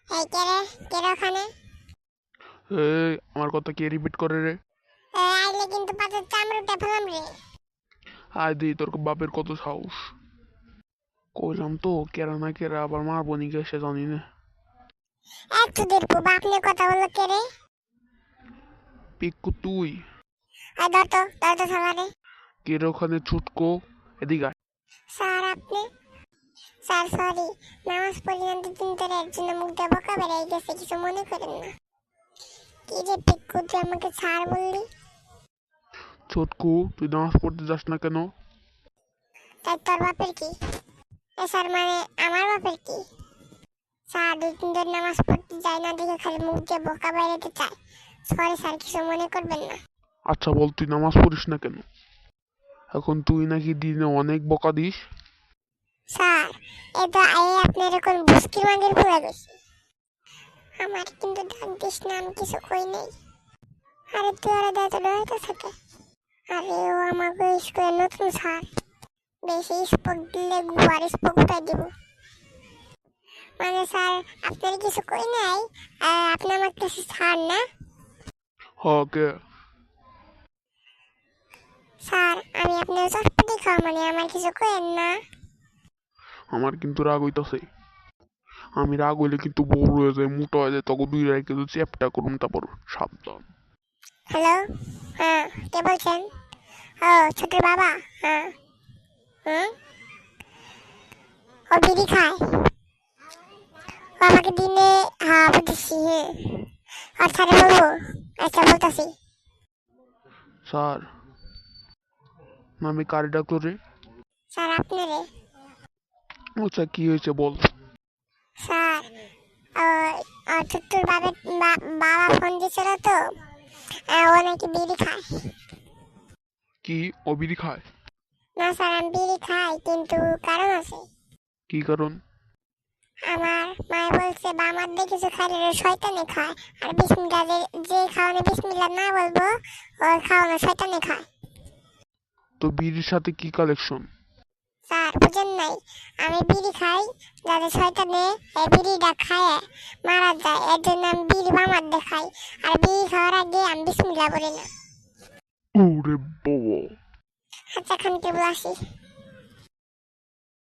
এই কে রে ওখানে? আমার কথা কে রিপিট করে রে? আইলে কিন্তু পাতের চামড়াটা ফেলাম রে। আয় দি তোর বাপের কত সাহস! কইলাম তো কেরা না কেরা আবার মারবো নি কে সে জানি না। একটু দেখবো বাপ নিয়ে কথা বললো কে রে? পিক্কু তুই? আর ধর তো সবারে। কে রে ওখানে ছুটকো? এদিকে আয়। স্যার আপনি? স্যার সরি, নামাজ পড়ি না দুদিন ধরে, এর জন্য মুখটা বোকা বেরিয়ে গেছে, কিছু মনে করেন না। কি যে পিক্কু, তুই আমাকে স্যার বললি? ছোটকু, তুই নামাজ পড়তে যাস না কেন? তাই তোর বাপের কি? স্যার মানে আমার বাপের কি? স্যার 2 দিন ধরে নামাজ পড়তে যাই না দেখে খালি মুখ দিয়ে বোকা বেরোতে চায়। সরি স্যার, কিছু মনে করবেন না। আচ্ছা বল, তুই নামাজ পড়িস না কেন? এখন তুই নাকি দিনে অনেক বকা দিস। স্যার, এটা আপনার এরকম বুস্কির মাগের পুরা গেছে। আমার কিন্তু ডাক দিস না, আমি কিছু কই নাই। আরে তুই আরে দেয় তো ডরাইতে থাকে। আরে ও আমাকে স্কুলে নতুন স্যার, বেশি স্পোক দিলে গুয়ার স্পোক উঠাই দিব। মানে স্যার, আপনার কিছু কই নাই, আপনি আমার কাছে স্যার না? কে? স্যার, আমি আপনার চটপটি খাওয়া, মানে আমার কিছু কইেন না। আমার কিন্তু রাগ হইতাছে। আমি রাগ হইলে কিন্তু বড় হয়ে যায়, মোটা হয়ে যায়, তখন দুই রায় কিন্তু চ্যাপটা করুন, তারপর সাবধান। হ্যালো, হ্যাঁ কে বলছেন? ও ছোটর বাবা, হ্যাঁ। হুম, ও বিড়ি খায়, ও আমাকে দিনে, হ্যাঁ বুঝেছি, হ্যাঁ। আর স্যারে বলবো? আচ্ছা বলতেছি। স্যার, না আমি কারে ডাকলো রে? স্যার আপনারে। আচ্ছা কি হয়েছে বল। স্যার, ছোট্টুর বাবা ফোন দিয়েছিল তো, ও নাকি বিড়ি খায়। কি ও বিড়ি খায়? না স্যার, আমি বিড়ি খাই, কিন্তু কারণ আছে। কি কারণ? আমার মায়ে বলছে বা আমার দিয়ে কিছু খাইলে ওরা শয়তানে খায়, আর বিসমিল্লাহ যে খাওয়ানো বিসমিল্লাহ না বলবো, ওর খাওয়ানো শয়তানে খায়। তো বিড়ির সাথে কি কালেকশন? স্যার বুঝেন নাই, আমি বিড়ি খাই যাতে শয়তানে এই বিড়িটা খায় মারা যায়, এর জন্য আমি বিড়ি বামার দিয়ে খাই। আর বিড়ি খাওয়ার আগে আমি বিসমিল্লাহ বলি না। ওরে বাবা! আচ্ছা খান কেবল আসি।